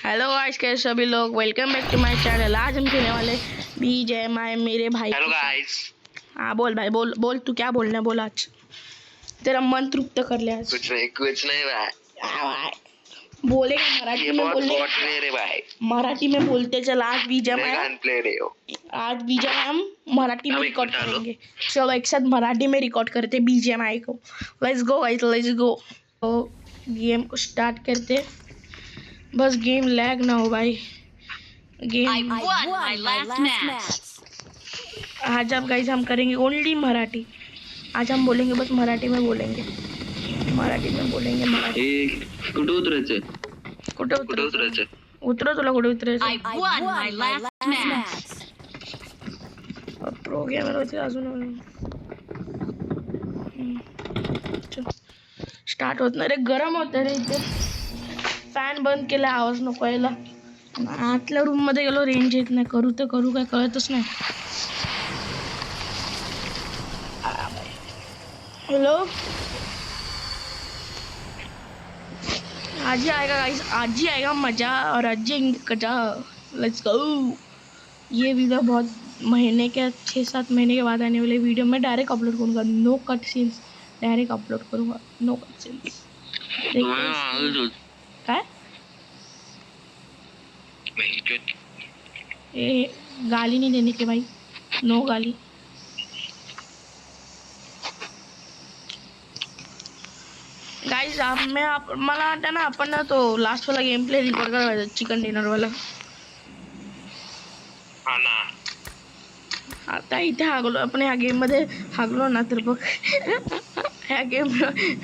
Hello guys, कैसे सभी लोग, welcome back to my channel. आज हम खेलने वाले BGMI मेरे भाई। Hello guys. हाँ बोल भाई, बोल बोल, तू क्या बोलना है, बोल। आज तेरा मन तृप्त कर लिया आज। कुछ नहीं भाई। भाई बोलेगा मराठी ये में, बहुत बोलने बॉट प्लेयर है भाई। मराठी में बोलते चल। आज BGMI, गन प्लेयर हो। आज BGMI हम मराठी में अब एक रिकॉर्ड मिनट डालो। करेंगे। चलो एक साथ मराठी में रिकॉर्ड करते BGMI को। Let's go guys, let's go. तो गेम को स्टार्ट करते। बस गेम लैग ना हो भाई। Game I won my last match. आज अब गाइस हम करेंगे ओनली मराठी। आज हम बोलेंगे, बस मराठी में बोलेंगे, मराठी में बोलेंगे। मराठी कुठे उतरायचंय? कुठे कुठे उतरायचंय? उतरो, तुला कुठे I उतरायचं? won my last match. Pro gamer होते अजून। स्टार्ट होत नाही रे, गरम होत रे इथे। फॅन बंद केला, आवाज नको यायला. आतल्या रूम मध्ये गेलो, रेंज येत नाही. करू तर करू काय कळतच नाही. हेलो, आज ही आएगा गाइस, आज ही आएगा मजा और आज ही कजा। Let's go. ये वीडियो बहुत महीने के 6-7 महीने के बाद आने वाले वीडियो में डायरेक्ट अपलोड करूँगा। No cut scenes, direct upload करूँगा, नो कट सीन्स। काय ए, गाली नहीं देने के भाई, नो गाली। गाइस मला वाटतं ना, आपण ना तो लास्ट वाला गेम प्ले रिकॉर्ड करायचा, चिकन डिनर वाला. हा ना. आता इथे हागलो आपण, ह्या गेम मध्ये हागलो ना तर बघ. ह्या गेम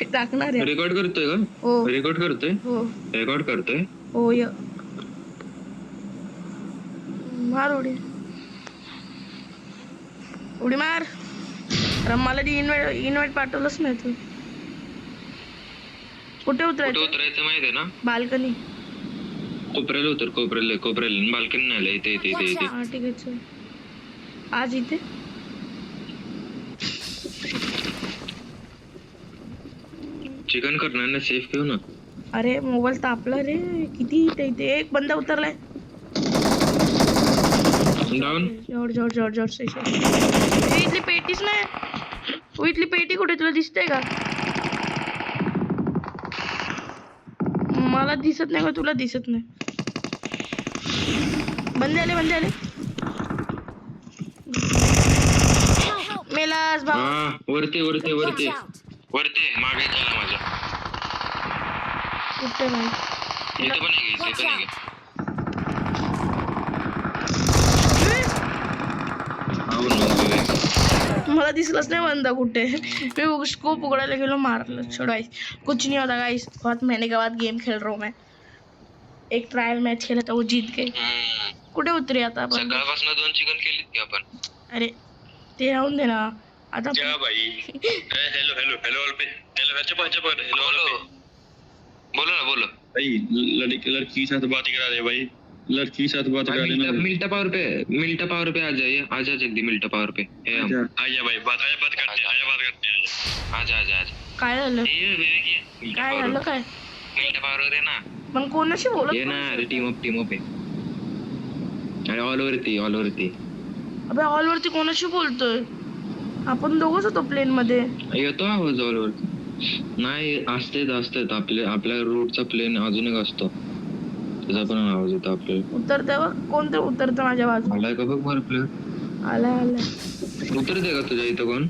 टाकणार आहे. रेकॉर्ड करतोय का? हो रेकॉर्ड करतोय? हो रेकॉर्ड करतोय? हो. मार उडी, उडी मार. अरे मला ती इन्व्हाइट पाठवलंच नाही तू. कुठे कुठे उतरायचं? उतरायचं माहितीये ना? बाल्कनी. कोपऱ्याला उतर, कोपऱ्याला बाल्कनी नाही, इथे इथे इथे इथे. हा ठीक आहे, चल. आज इथे चिकन करणार ना, सेफ घेऊ ना. अरे मोबाईल तापला रे किती. इथे एक बंदा उतरलाय. डाऊन. जॉर्ज इथली पेटीच नाही. इथली पेटी कुठे, तुला दिसते का? मला दिसत नाही का, तुला दिसत नाही? बंदे आले मेलास भाऊ. हा, वरती मागे चला माझ्या. कुठे भाई? इथं पण आहे. मला दिसलंच नहीं बंदा कुठे. मैं स्कोप उगड़ाने गेलो, मारलं. छोड़ो गाइस, कुछ नहीं होता गाइस। बहुत महीने के बाद गेम खेल रहा हूँ मैं। एक ट्रायल मैच खेला था, वो जीत गए. कुठे उतरे आता आपण? सकाळपासून 2 चिकन केलीत की आपण. अरे ते राहून दे ना आता. क्या भाई? हेलो ऑल पे. बोलो भाई लड़की साथ बात करा दे भाई, लड़की साथ बात करा देना। मिल्टा पावर पे आ जाइए, आजा जल्दी मिल्टा पावर पे. आजा भाई, बात करते हैं। आजा. काय झालं? काय झालं काय? मिल्टा पावर आहे ना. पण कोणाशी बोलत ये ना, अरे टीम अप आहे. अरे ऑल वरती. अबे हॉल वरती कोणाशी बोलतोय? आपण दोघंच होतो प्लेन मध्ये. येतो आवाज ऑल वरती. नाही, असतेच आपल्या रूटचा प्लेन अजून एक असतो, त्याचा पण आवाज येतो आपल्याला. उतरते बघ, कोणतं उतरतं माझ्या बाजूला? आलाय का बघ बरं प्लेन. आलाय. उतरते का तुझ्या इथं कोण?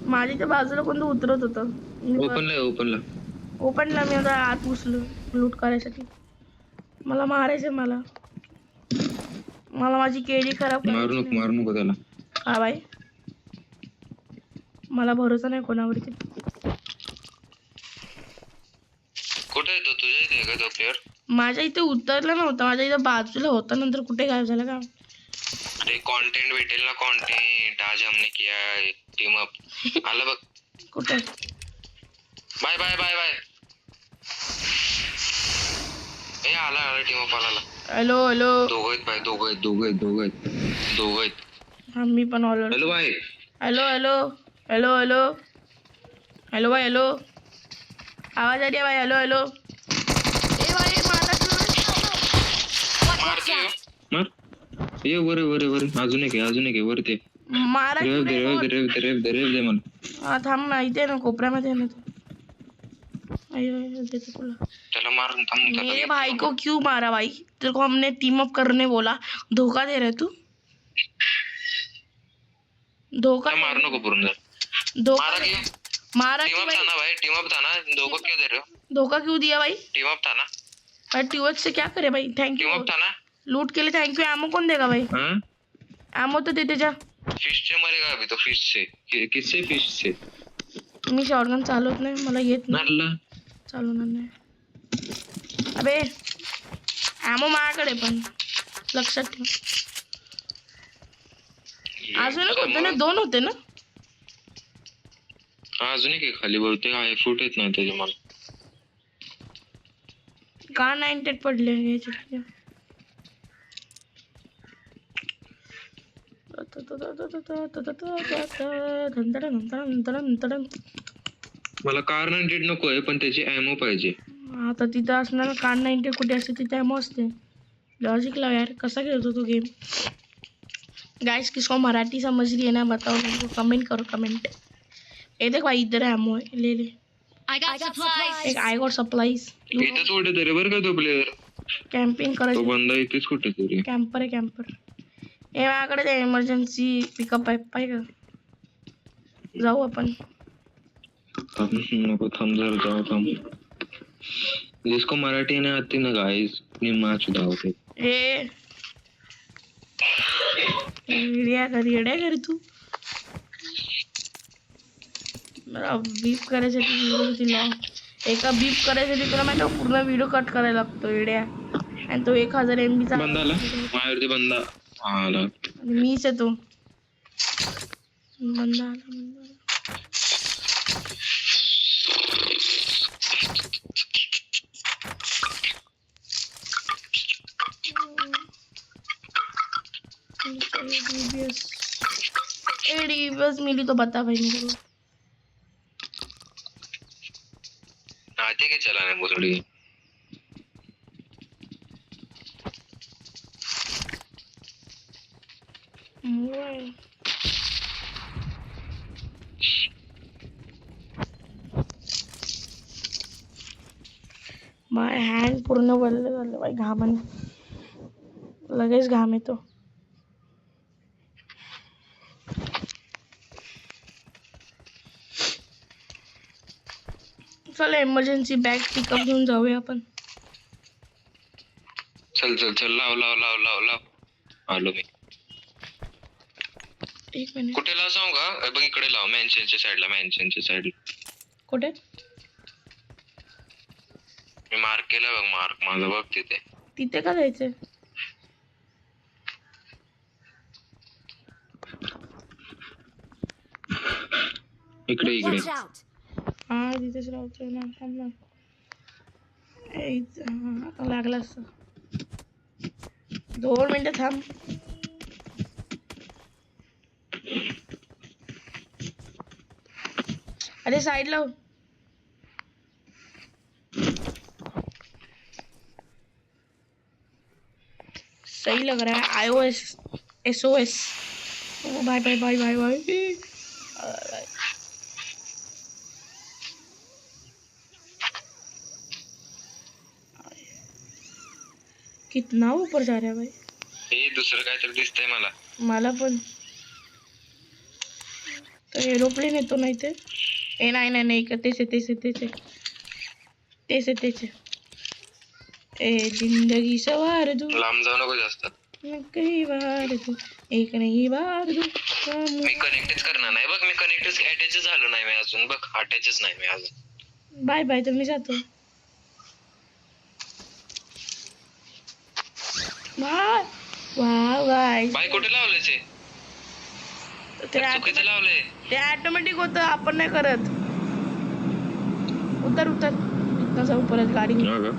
माझ्या त्या बाजूला कोणतं उतरत होतं. ओपनला मी आता आत घुसलो लूट करायसाठी. मला मारायचंय. मला माझी केळी खराब मारू नको त्याला. हा भाई, मला भरोसा नाही कोणावरती. कुठे येतो? तुझ्या इथे का तो प्लेअर? माझ्या इथे उतरला नव्हता, माझ्या इथे बाजूला होता. नंतर कुठे गायब झाला का? अरे कंटेंट भेटेल ना, कंटेंट. आज हमने किया टीम अप. आला बघ. कुठे? बाय. ए आला टीम अप आला. हॅलो. दोघ आहेत. हा मी पण ऑल. हॅलो भाई. हॅलो भाई. आवाज आ रही है भाई? हॅलो. ए भाई मारा. ये वर वर वर अजून एक वरती मारा रेव क्यों दे नाही रेव बोल? दे रेव दे रेव दे रेव दे मला. हा थांब ना, इथे ना कोपऱ्यामध्ये ना तू. अयो देतो तुला. त्याला मारून थांब. मेरे भाई को क्यों मारा भाई? तेरे को हमने टीम अप करने बोला, धोखा दे रहे तू. धोखा मार नको पूर्ण धोखा मारा की मारा टीम क्यों अप भाई? था ना भाई, टीम अप था ना. धोखा क्यों दे रहे हो? धोखा क्यों दिया भाई? टीम अप था ना, भाई ट्यूब से क्या करे भाई? Thank team you. अप था ना. लूट के लिए थैंक यू. एमो कौन देगा भाई? हाँ एमो तो देते जा. फिश से मरेगा अभी तो. फिश से किससे? फिश से. मी शॉटगन चालवत नाही, मला येत नाही मारला. चालवणार नाही. अबे एमो माझ्याकडे पण लक्षात ठेव. अजून एक होते ना, 2 होते ना. अजून एक आहे खाली बहुतेक आहे. फूट येत नाही त्याचे मला. का 98 पडले याचे? मला कार 98 नको आहे पण त्याची एमओ पाहिजे. आता तिथं असणार कार 98 कुठे असते तिथे एमो असते. लॉजिक लाव यार, कसा खेळतो तू गेम? गाइस किसको मराठी समझ रही है ना बताओ, मेरे को कमेंट करो कमेंट. ये देख भाई इधर एमो है, ले ले. I got supplies. एक आई गॉट सप्लाईज. इथेच कुठे तरी बरं का तो प्लेअर. कॅम्पिंग तो करायचं. बंदा इथेच कुठे तरी. कॅम्पर आहे कॅम्पर. हे माझ्याकडे ते इमर्जन्सी पिकअप आहे पाहिजे का? जाऊ आपण. नको थांब जरा जाऊ थांब. जिसको मराठी नहीं आती ना गाइस निम्मा चुदावते. ए रेडिया कर तू. मला बीप करायसाठी व्हिडिओ दिला. एका बीप करायसाठी तुला माहिती आहे पूर्ण व्हिडिओ कट करायला लागतो रेडिया. आणि तो 1000 MB चा. बंदा आला माझ्यावरती. बंदा आला. आणि मीच आहे तो. बंदा आला. बस मिली तो बता भाई मेरे को. आते के चलाने बोसड़ी. माय हँड पूर्ण वल्ल झालं बाई घामाने. लगेच घाम येतो. चल इमर्जन्सी बॅग पिकअप घेऊन जाऊया आपण. चल चल चल लाव लाव लाव लाव लाव. आलो मी. एक मिनिट. कुठे लाव सांगू का? बघ इकडे लाव. मॅन्शनच्या साईडला. कुठे? मी मार्क केला बघ. मार्क माझा बघ तिथे. तिथे का जायचंय? इकडे इकडे. Watch out. हा तिथेच राहतोय ना. थांब ना. आता लागला असतं. 2 मिनिटं थांब. अरे साइड लो. सही लग रहा है. iOS SOS. Oh bye bye bye bye bye. कितना ऊपर जा रहा है भाई. हे दुसरं काहीतरी दिसतंय मला पण. तो एरोप्लेन येतो नाही ते. ए नाही नाही नाही तेच ए जिंदगी सवार दू. लांब जाऊ नको जास्त. कई बार दू एक नहीं बार दू. मी कनेक्टच करणार नाही बघ. मी कनेक्टच अटॅच झालो नाही मी अजून. बघ अटॅचच नाही मी अजून. Bye bye. तर मी जातो. Bye bye. बाय कुठे लावलेच आहे? चुकीचं लावलंय. ते ऑटोमॅटिक होतं. आपण नाही करत. उतर इतना जाऊ परत गाडी घेऊन.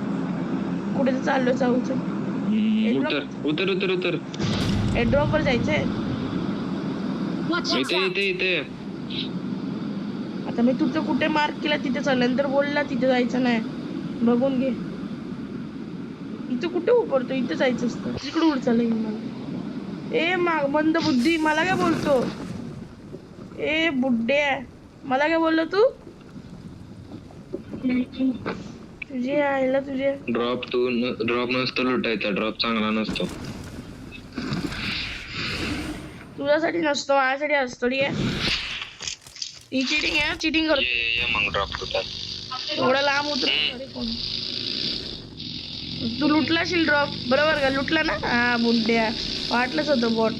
कुठे तर चाललो जाऊ. उतर. एड्रॉप वर जायचंय. Watch out. इथे. आता मी तुझं कुठे मार्क केला तिथे चाललं. नंतर बोलला तिथे जायचं नाही. बघून घे. इथं कुठे उतरतो? इथे जायचं असतं. तिकडे उड चाललं मला. ए मंद बुद्धी, मला काय बोलतो? ए बुड्डे, मला काय बोललो तू? तुझे आईला तुझे ड्रॉप नसतो लुटायचा, ड्रॉप चांगला नसतो. तुझ्यासाठी नसतो, माझ्यासाठी असतो. ठीक आहे, ही चिटिंग आहे, चिटिंग करतो. ये मग ड्रॉप लुटाय. एवढा लांब उतर. अरे कोण तू लुटलाशील ड्रॉप, बरोबर का? लुटला ना? हा बुड्ड्या, वाटलंच होतं बॉट.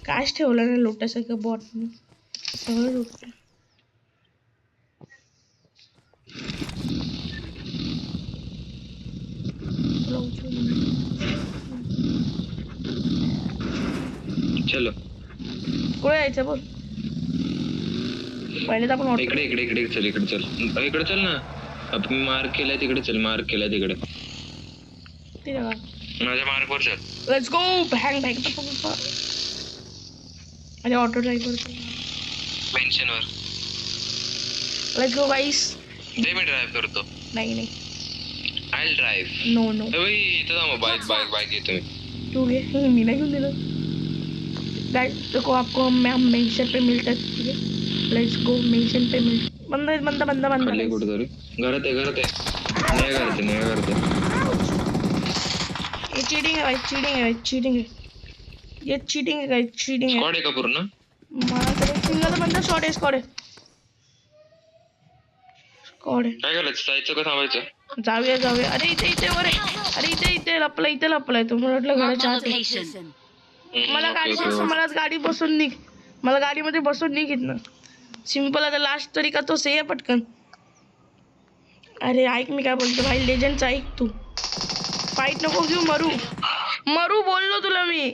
कायच ठेवलं ना लुटायसारखं बॉट, सगळं लुटलं. चलो कुठे जायचं बोल? पहिले तर आपण इकडे इकडे इकडे चल, इकडे चल, इकडे चल ना. आपण मार्क केलाय तिकडे चल, मार्क केलाय तिकडे. माझ्या मार्कवर चल. Let's go. Bang bang. अरे ऑटो ड्रायव्हर मेन्शनवर. Let's go guys. दे मी ड्राईव्ह करतो. नहीं आय ड्राईव्ह. नो नो, इथं जा मग. बाईक येतो मी. तू घे, मी नहीं क्यों दे रहा? गाइस देखो, आपको मैं मेंशन पे मिलता है. ठीक है, let's go. Mention pay mill. बंदा खाली कुठेतरी घरात आहे. नाही करते. ये चीटिंग है भाई, चीटिंग है. ये चीटिंग है गाइस, चीटिंग है. स्क्वॉड आहे का पूर्ण? माझ्याकडे सिंगल बंदा शॉट आहे. स्क्वॉड आहे. काय करायचं, जायचं का थांबायचं? जाऊया. अरे इथे वर आहे. अरे इथे लपलाय तो. मला वाटलं घराच्या आत आहे. Location. मला गाडी बसून निघ. मला गाडीमध्ये बसून निघ इथनं. सिंपल. आता लास्ट तरी का तो से पटकन. अरे ऐक मी काय बोलतो भाई, लेजंडचं ऐक तू. फाईट नको घेऊ, मरू बोललो तुला मी.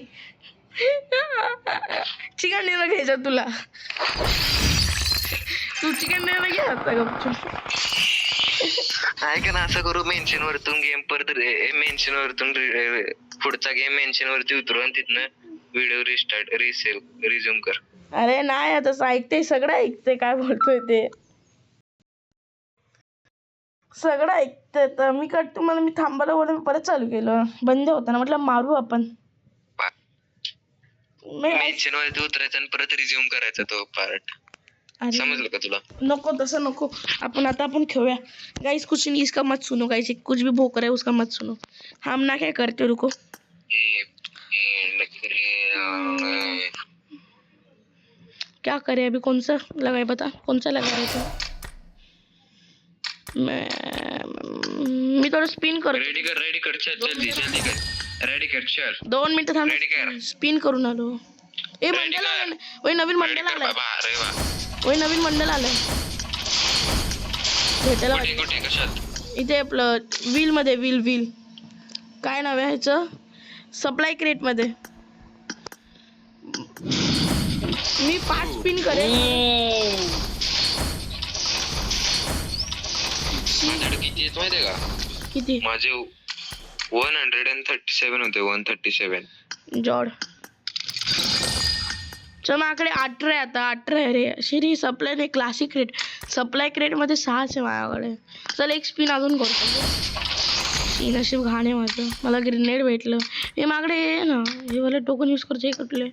चिकन डिनर घ्यायचं तुला. तू चिकन डिनर घे आता गपचूप. ऐक ना, असं करू, मेन्शन वरतून गेम परत मेन्शन वरतून पुढचा गेम मेन्शन वरती उतरू आणि तिथनं व्हिडिओ रिझ्यूम कर. अरे नाही, आता ऐकते, सगळं ऐकते काय बोलतोय ते. सगळं ऐकते. तर मी करतो, मला मी थांबायला बोलून मी परत चालू केलं. बंद होता ना, म्हटलं मारू आपण. मेन्शन वरती उतरायचं आणि परत रिझ्यूम करायचा तो पार्ट. समजलं का तुला? नको तसं नको. आपण खेळूया गाइस. कुछ नहीं, इसका मत सुनो गाइस. कुछ भी भोक रहा है उसका मत सुनो. हम ना क्या करते, रुको. क्या करे अभी? कौन सा लगाए बता, कौन सा लगा रहे थे? मी थोडं स्पिन करतो. रेडी कर चल, जल्दी कर. रेडी कर चल. 2 मिनिटं थांब. रेडी कर. स्पिन करून आलो. ए मंडल आला. ओय नवीन मंडल आलाय. अरे वा. ओय नवीन मंडल आलाय. भेटायला कुठे कशात? इथे आपलं व्हील मध्ये. व्हील काय नाव आहे ह्याचं? सप्लाय क्रेट मध्ये. मी 5 स्पिन करेन. माझ्याकडे किती येत माहितीये का? किती? माझे 137 होते. 137 जॉड. चल माझ्याकडे 18 आहे आता. 18 आहे रे. शिरी सप्लाय नाही, क्लासिक क्रेट. सप्लाय क्रेट मध्ये 6 आहे माझ्याकडे. चल एक स्पिन अजून करतो. नशीब घाण आहे माझं. मला ग्रेनेड भेटलं. हे माझ्याकडे आहे ना, हे वाला टोकन यूज करतो. हे कुठले?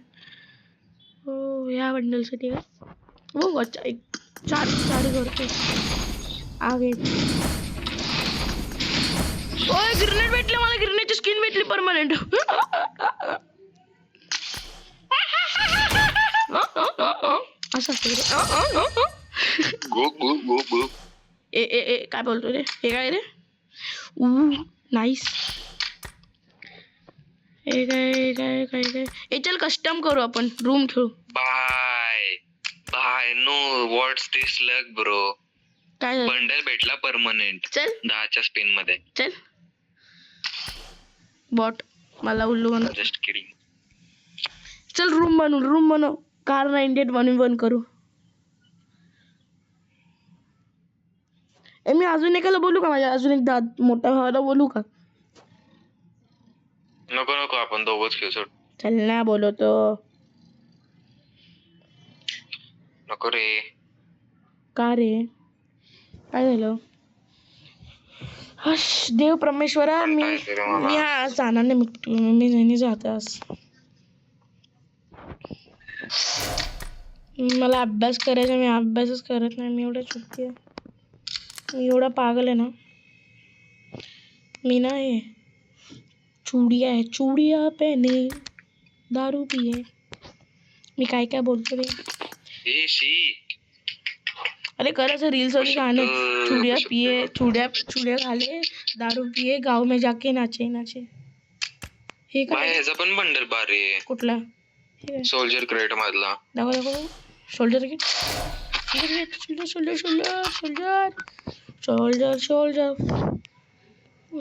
हो, ह्या बंडलसाठी का? हो अच्छा, एक 4 करतो. आगे ओय ग्रेनेड भेटले मला. ग्रेनेडची स्किन भेटली परमनंट. असं गो. ए काय बोलतो रे? हे काय रे? नाईस. हे काय चल कस्टम करू आपण. रूम खेळू. Bye no. What's this luck bro? काय झालं? बंडल भेटला परमनंट. चल 10च्या स्पिन मध्ये. चल बॉट मला उल्लू बनव. Just kidding. चल रूम बनव. कार 98 1v1 करू. मी अजून एकाला बोलू का? माझ्या अजून एक मोठा भावाला बोलू का? नको आपण दोघंच खेळू. सोड. चल ना बोलवतो. नको रे. का रे? काय झालं? हश देव परमेश्वरा मी आज जाणार नाही मी नाही जात आज. मला अभ्यास करायचा मी अभ्यासच करत नाही. मी एवढा चुकी आहे. मी एवढा पागल आहे ना. मी ना हे चुडिया पहने दारू पिये. मी काय बोलतो रे. अरे खरंच रील्स वाली गाणे चुडिया खाले दारू पिये गाव में जाके नाचे. हे काय ह्याचा पण बंडल भारी आहे. कुठला सोल्जर क्रेट मधला दाखव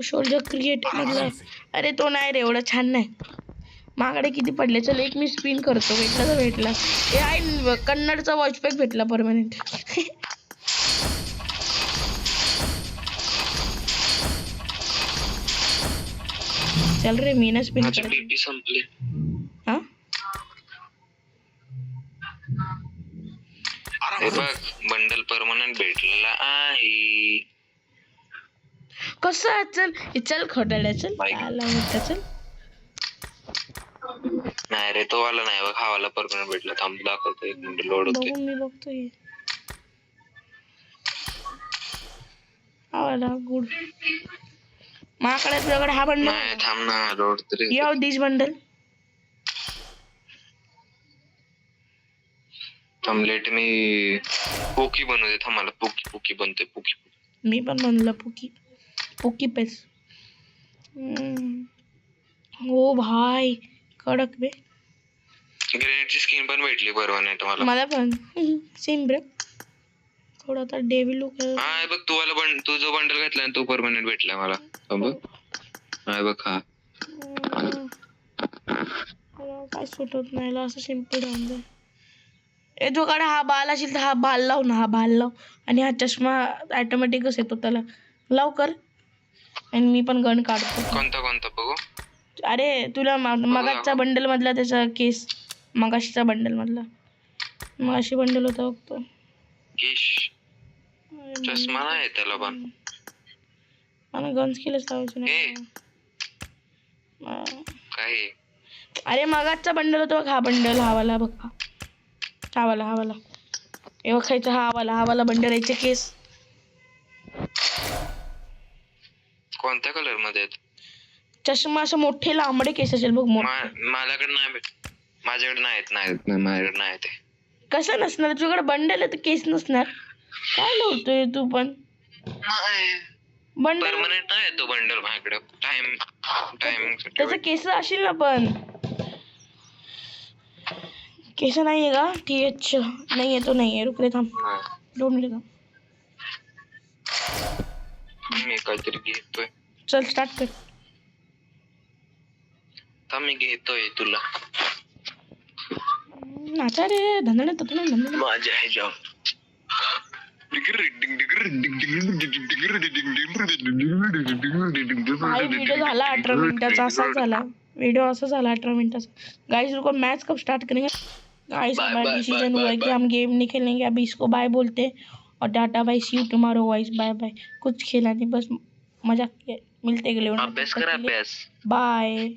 शोल्डर क्रिएट मधला. अरे तो नाही रे एवढा छान नाही. माझ्याकडे किती पडले. चल एक मी स्पिन करतो. भेटला तर भेटला. हे आहे कन्नडचा वॉच पॅक भेटला परमनंट. चल रे मी ना स्पिन बीपी संपले. हा हे बघ बंडल परमनंट भेटलेला आहे. कसं चल खोटाड्या चल आला मोठा चल. नाही रे तो वाला नाही बघ. हा वाला परमनंट भेटला. थांब दाखवतो 1 मिनिट लोड होते. बघून मी बघतोय. हा वाला गुड. माझ्याकडे तुझ्याकडे हा बंडल नाही थांब ना लोड तरी. याव दिस बंडल. थांब लेट मी पोकी बनवते. थांब मला पोकी बनते. पोकी मी पण बनवलं पोकी पेस. हो भाई कडक बे. ग्रेनेडची स्किन पण भेटली परमनंट मला पण सेम ब्रे. थोडा आता डेव्हिल लुक. हा बघ तू जो बंडल घातला तो परमनंट भेटला मला. बघ बघ हा काय सुट होत नाही असं सिम्पल राहून जाईल. ए जो कडे हा बाल असेल तर हा बाल लाव ना. हा बाल लाव आणि हा चष्मा ऑटोमॅटिकच येतो त्याला लाव कर. आणि मी पण गन काढतो. कोणता बघू. अरे तुला मगाचा बंडल मधला त्याचा केस. मगाशीचा बंडल मधला मगाशी बंडल होता बघतो. चष्मा नाही त्याला पण. मला गन्स केलंच लावायचं नाही काय. अरे मगाचा बंडल होता बघ. हा बंडल हावाला बघ. हावाला हे बघायचं. हावाला बंडल यायचे केस. कोणत्या कलर मध्ये आहेत. चष्मा असं मोठे लांबडे केस असेल बघ. माझ्याकडे नाही ते. कसं नसणार. तुझ्याकडे बंडल आहे तर केस नसणार. काय लावतोय तू पण. बंडल परमनंट नाही तो बंडल माझ्याकडे. टाइमिंग त्याचा केस असेल ना पण. केस नाहीये का. TH नाहीये तो नाहीये. रुक रे थांब 2 मिनिट थांब. मी काहीतरी घेतोय. चल स्टार्ट कर. मी घेतोय तुला नाचा रे. धंदा माझ्या ह्याच्या व्हिडिओ झाला 18 मिनिटाचा. असा झाला वीडियो. असा झाला 18 मिनटाचा. गाइस रुको मैच कब स्टार्ट करेंगे. गाइस हमारा डिसीजन हुआ है कि हम गेम नहीं खेलेंगे. अभी इसको बाय बोलते और tata bye. See you tomorrow guys. Bye bye. कुछ खेला नहीं बस मजाक मिलते गले. अभ्यास कर. बाय.